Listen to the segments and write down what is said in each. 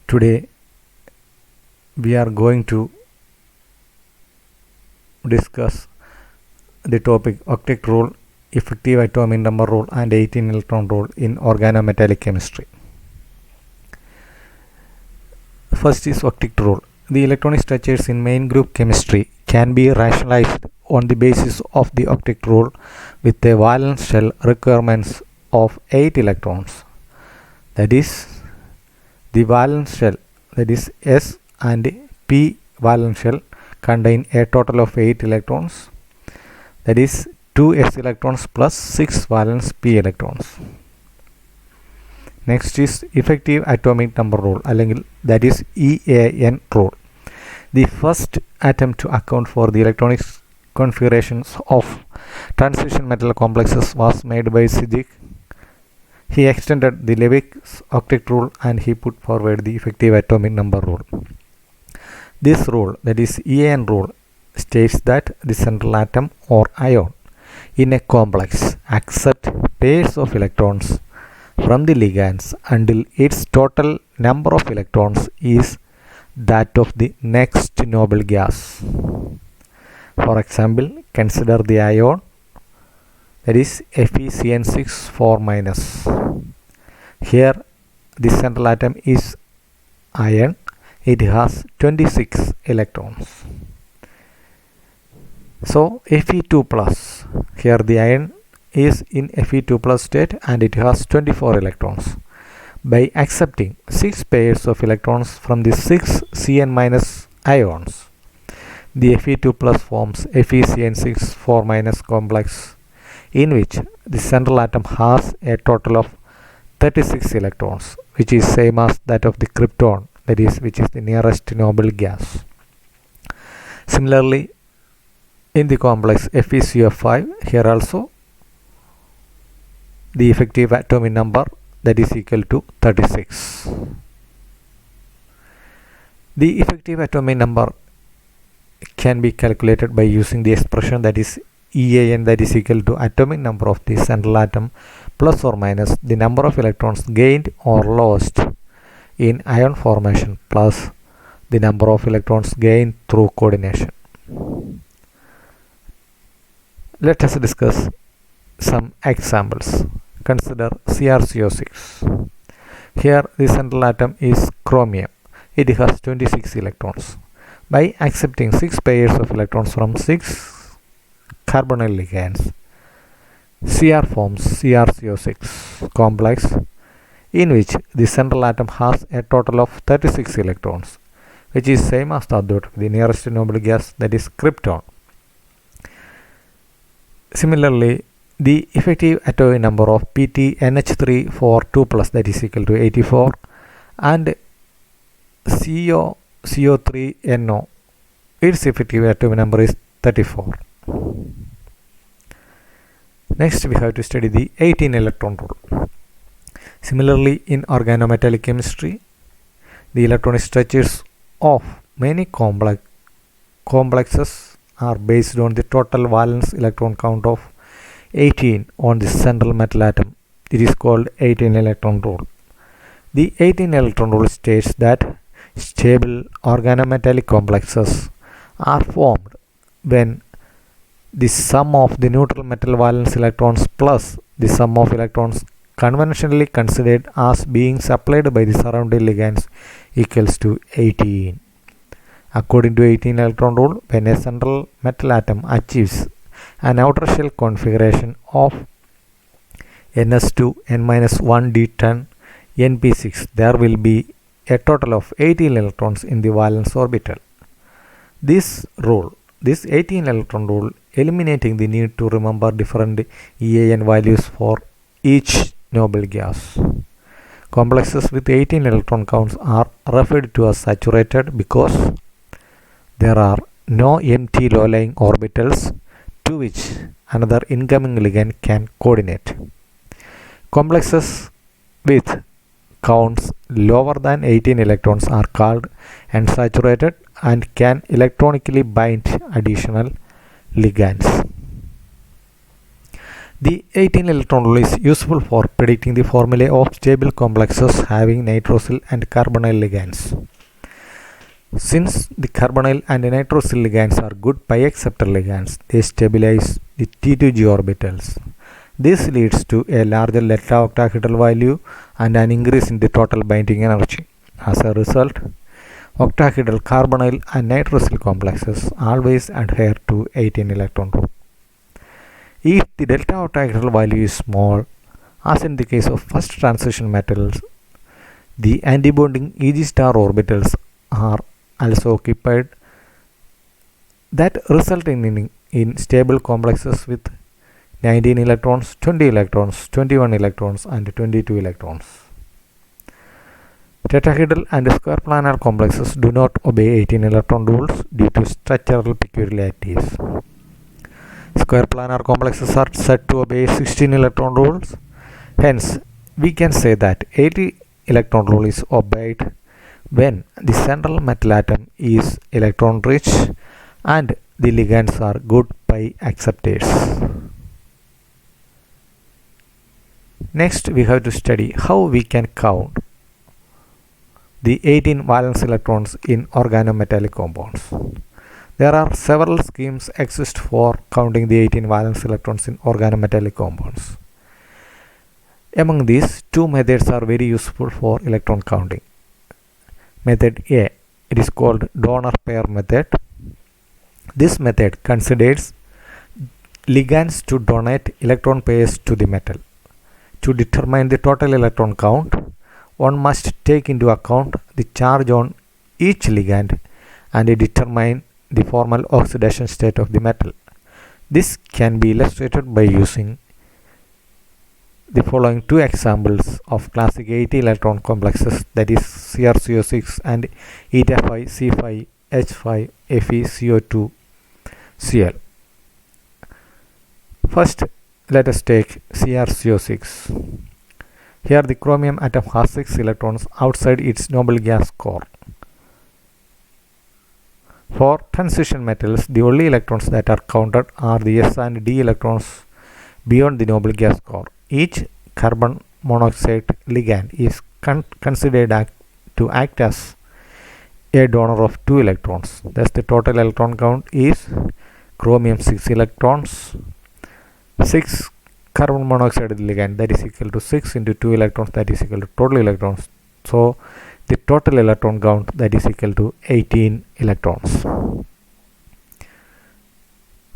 Today we are going to discuss the topic octet rule, effective atomic number rule and 18 electron rule in organometallic chemistry. First is octet rule. The electronic structures in main group chemistry can be rationalized on the basis of the octet rule with a valence shell requirements of 8 electrons. That is, the valence shell, that is S and P valence shell, contain a total of 8 electrons, that is 2 S electrons plus 6 valence P electrons. Next is effective atomic number rule, that is EAN rule. The first attempt to account for the electronic configurations of transition metal complexes was made by Sijek. He extended the Levik's octet rule and he put forward the effective atomic number rule. This rule, that is EAN rule, states that the central atom or ion in a complex accepts pairs of electrons from the ligands until its total number of electrons is that of the next noble gas. For example, consider the ion, that is FeCN6 4-. Here the central atom is iron. It has 26 electrons. So Fe2 plus, here the iron is in Fe2 plus state and it has 24 electrons. By accepting 6 pairs of electrons from the 6 Cn- ions, the Fe2 plus forms FeCN6 4- complex in which the central atom has a total of 36 electrons, which is same as that of the krypton, that is, which is the nearest noble gas. Similarly, in the complex FeCO5, here also the effective atomic number, that is equal to 36. The effective atomic number can be calculated by using the expression, that is EAN, that is equal to atomic number of the central atom plus or minus the number of electrons gained or lost in ion formation plus the number of electrons gained through coordination. Let us discuss some examples. Consider CrCO6. Here the central atom is chromium. It has 26 electrons. By accepting 6 pairs of electrons from 6 carbonyl ligands, Cr forms CrCO6 complex in which the central atom has a total of 36 electrons, which is same as that of the nearest noble gas, that is krypton. Similarly, the effective atomic number of PtNH3 that is equal to 84 and CO3NO, its effective atomic number is 34. Next we have to study the 18 electron rule. Similarly, in organometallic chemistry, the electronic structures of many complexes are based on the total valence electron count of 18 on the central metal atom. It is called 18 electron rule. The 18 electron rule states that stable organometallic complexes are formed when the sum of the neutral metal valence electrons plus the sum of electrons conventionally considered as being supplied by the surrounding ligands equals to 18. According to 18 electron rule, when a central metal atom achieves an outer shell configuration of ns2 n-1d10 np6, there will be a total of 18 electrons in the valence orbital. This 18 electron rule, eliminating the need to remember different EAN values for each noble gas. Complexes with 18 electron counts are referred to as saturated because there are no empty low-lying orbitals to which another incoming ligand can coordinate. Complexes with counts lower than 18 electrons are called unsaturated and can electronically bind additional ligands. The 18 electron rule is useful for predicting the formulae of stable complexes having nitrosyl and carbonyl ligands. Since the carbonyl and nitrosyl ligands are good pi acceptor ligands, they stabilize the T2g orbitals. This leads to a larger delta octahedral value and an increase in the total binding energy. As a result, octahedral carbonyl and nitrosyl complexes always adhere to 18 electron rule. If the delta octahedral value is small, as in the case of first transition metals, the antibonding Eg star orbitals are also occupied, that resulting in stable complexes with 19 electrons, 20 electrons, 21 electrons and 22 electrons. Tetrahedral and square planar complexes do not obey 18 electron rules due to structural peculiarities. Square planar complexes are said to obey 16 electron rules. Hence, we can say that 80 electron rule is obeyed when the central metal atom is electron rich and the ligands are good pi acceptors. Next, we have to study how we can count the 18 valence electrons in organometallic compounds. There are several schemes exist for counting the 18 valence electrons in organometallic compounds. Among these, two methods are very useful for electron counting. Method A, it is called donor pair method. This method considers ligands to donate electron pairs to the metal. To determine the total electron count, one must take into account the charge on each ligand and determine the formal oxidation state of the metal. This can be illustrated by using the following two examples of classic 80 electron complexes, that is CrCO6 and eta5C5H5 FeCO2Cl. First, let us take CrCO6. Here the chromium atom has 6 electrons outside its noble gas core. For transition metals, the only electrons that are counted are the s and d electrons beyond the noble gas core. Each carbon monoxide ligand is considered to act as a donor of 2 electrons. Thus, the total electron count is chromium 6 electrons, 6 carbon monoxide ligand, that is equal to 6 into 2 electrons, that is equal to total electrons. So, the total electron count, that is equal to 18 electrons.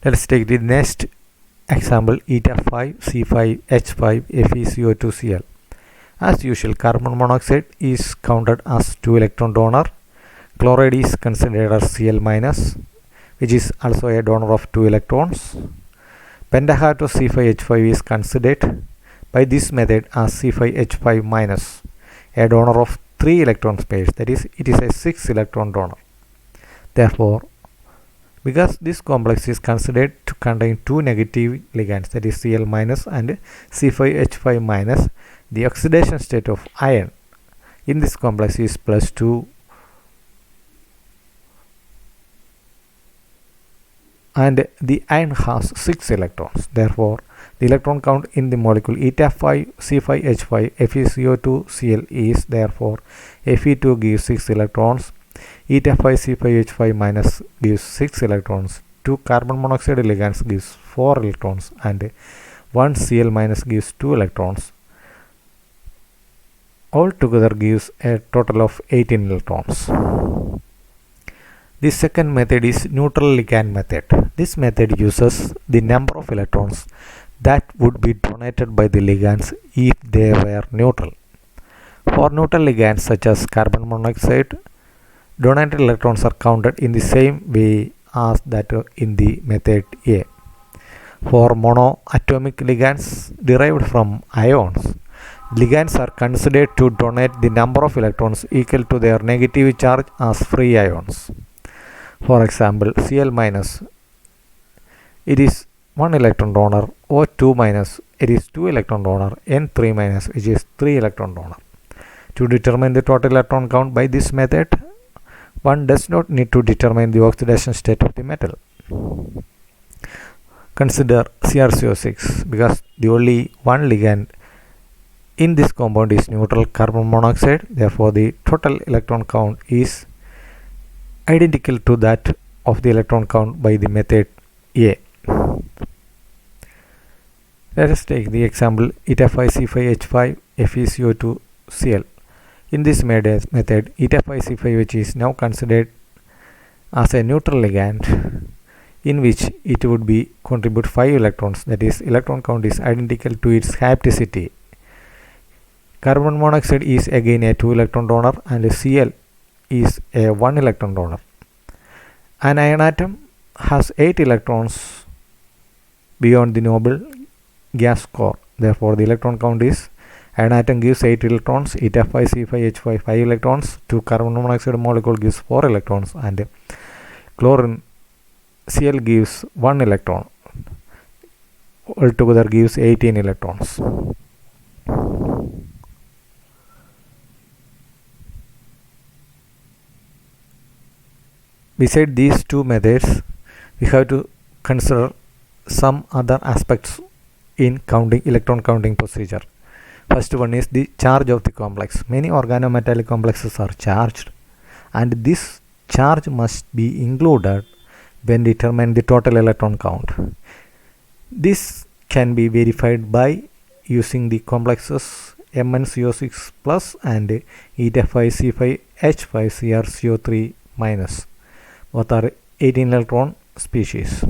Let us take the next example, eta5C5H5 FeCO2Cl. As usual, carbon monoxide is counted as 2 electron donor. Chloride is considered as Cl minus, which is also a donor of 2 electrons. Pentahato C5H5 is considered by this method as C5H5 minus, a donor of 3 electron pairs, that is, it is a 6 electron donor. Therefore, because this complex is considered to contain 2 negative ligands, that is Cl minus and C5H5 minus, the oxidation state of iron in this complex is +2, and the iron has 6 electrons. Therefore, the electron count in the molecule eta5C5H5 FeCO2Cl is therefore Fe2 gives 6 electrons, eta5C5H5 minus gives 6 electrons, 2 carbon monoxide ligands gives 4 electrons, and 1 Cl minus gives 2 electrons. All together gives a total of 18 electrons. The second method is neutral ligand method. This method uses the number of electrons that would be donated by the ligands if they were neutral. For neutral ligands such as carbon monoxide, donated electrons are counted in the same way as that in the method A. For monoatomic ligands derived from ions, ligands are considered to donate the number of electrons equal to their negative charge as free ions. For example, Cl minus, it is 1 electron donor, O2 minus, it is 2 electron donor, N3 minus, which is 3 electron donor. To determine the total electron count by this method, one does not need to determine the oxidation state of the metal. Consider CrCO6 because the only one ligand in this compound is neutral carbon monoxide. Therefore, the total electron count is identical to that of the electron count by the method A. Let us take the example eta5C5H5 FeCO2Cl. In this method, eta5C5, which is now considered as a neutral ligand, in which it would be contribute 5 electrons, that is, electron count is identical to its hapticity. Carbon monoxide is again a 2 electron donor and Cl is a 1 electron donor. An iron atom has 8 electrons beyond the noble gas core. Therefore, the electron count is iron atom gives 8 electrons, eta5C5H5 5 electrons, 2 carbon monoxide molecule gives 4 electrons, and chlorine Cl gives 1 electron. Altogether gives 18 electrons. Beside these two methods, we have to consider some other aspects in electron counting procedure. First one is the charge of the complex. Many organometallic complexes are charged, and this charge must be included when determining the total electron count. This can be verified by using the complexes MnCO6 plus and eta5C5H5CrCO3 minus. Both are 18 electron species.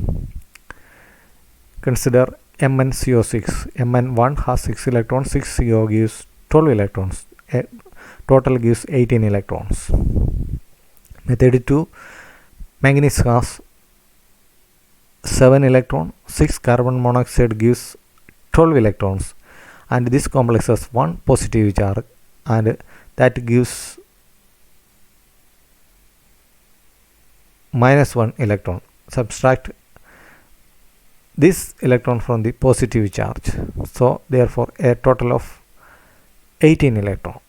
Consider MnCO6. Mn1 has 6 electrons, 6CO gives 12 electrons. Total gives 18 electrons. Method 2, manganese has 7 electrons, 6 carbon monoxide gives 12 electrons, and this complex has 1 positive charge, and that gives -1 electron. Subtract this electron from the positive charge. So therefore a total of 18 electron.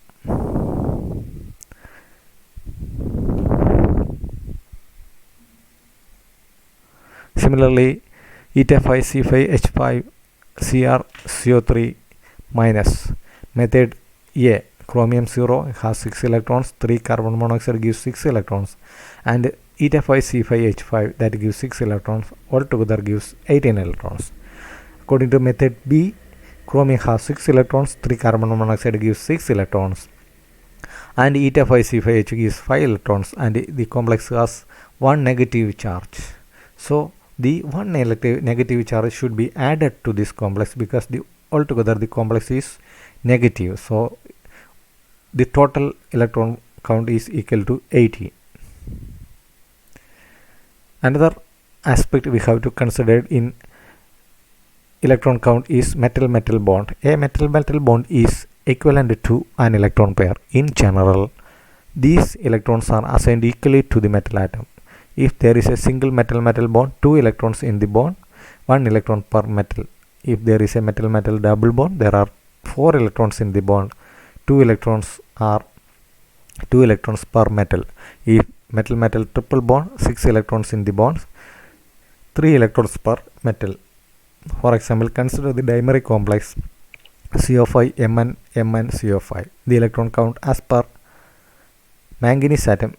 Similarly, eta5C5H5CrCO3 minus. Method A, chromium 0 has 6 electrons, 3 carbon monoxide gives 6 electrons, and eta5C5H5 that gives 6 electrons, altogether gives 18 electrons. According to method B, chromium has 6 electrons, 3 carbon monoxide gives 6 electrons, and eta5C5H gives 5 electrons, and the complex has 1 negative charge. So the 1 negative charge should be added to this complex because altogether the complex is negative. So the total electron count is equal to 80. Another aspect we have to consider in electron count is metal-metal bond. A metal-metal bond is equivalent to an electron pair. In general, these electrons are assigned equally to the metal atom. If there is a single metal-metal bond, 2 electrons in the bond, 1 electron per metal. If there is a metal-metal double bond, there are 4 electrons in the bond, 2 electrons per metal. If metal-metal triple bond, 6 electrons in the bonds, 3 electrons per metal. For example, consider the dimeric complex CO5 Mn CO5. The electron count as per manganese atom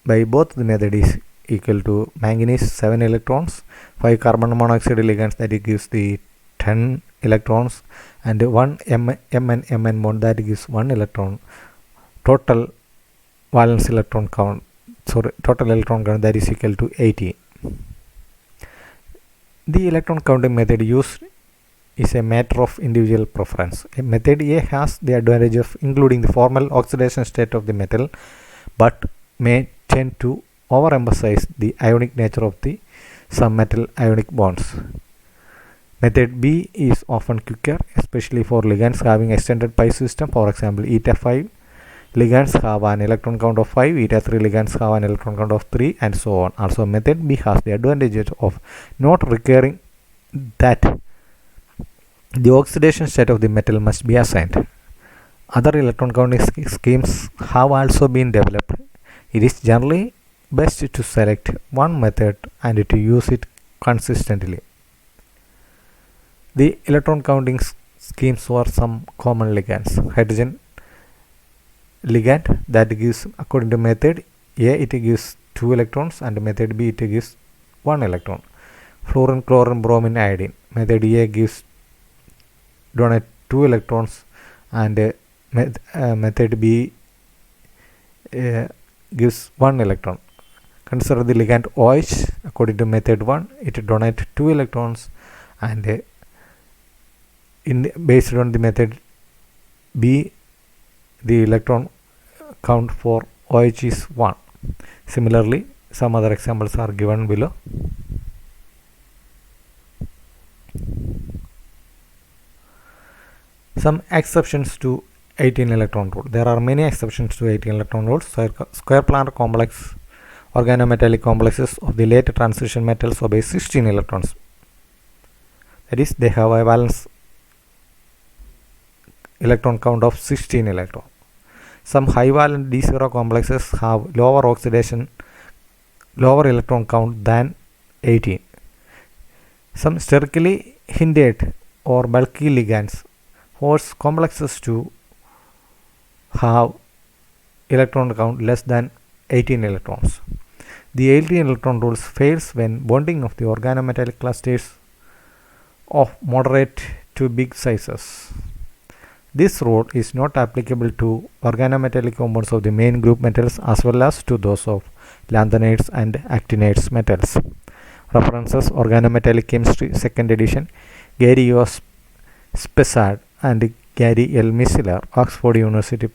by both the method is equal to manganese 7 electrons, 5 carbon monoxide ligands, that gives the 10 electrons, and 1 Mn bond that gives 1 electron. Total valence electron count, total electron count, that is equal to 80. The electron counting method used is a matter of individual preference. Method A has the advantage of including the formal oxidation state of the metal, but may tend to overemphasize the ionic nature of some metal ionic bonds. Method B is often quicker, especially for ligands having extended pi system. For example, eta5 ligands have an electron count of 5, eta3 ligands have an electron count of 3, and so on. Also, method B has the advantage of not requiring that the oxidation state of the metal must be assigned. Other electron counting schemes have also been developed. It is generally best to select one method and to use it consistently. The electron counting schemes for some common ligands. Hydrogen ligand, that gives, according to method A, it gives 2 electrons, and method B, it gives 1 electron. Fluorine, chlorine, bromine, iodine. Method A gives donate 2 electrons, and method B gives 1 electron. Consider the ligand OH. According to method 1, it donates 2 electrons, and based on the method B, the electron count for OH is 1. Similarly, some other examples are given below. Some exceptions to 18 electron rule. There are many exceptions to 18 electron rules. Square planar complex organometallic complexes of the late transition metals obey 16 electrons. That is, they have a valence electron count of 16 electrons. Some high valent D0 complexes have lower electron count than 18. Some sterically hindered or bulky ligands force complexes to have electron count less than 18 electrons. The 18 electron rule fails when bonding of the organometallic clusters of moderate to big sizes. This rule is not applicable to organometallic compounds of the main group metals as well as to those of lanthanides and actinides metals. References: Organometallic Chemistry, 2nd edition, Gary O. Spessard and Gary L. Missler, Oxford University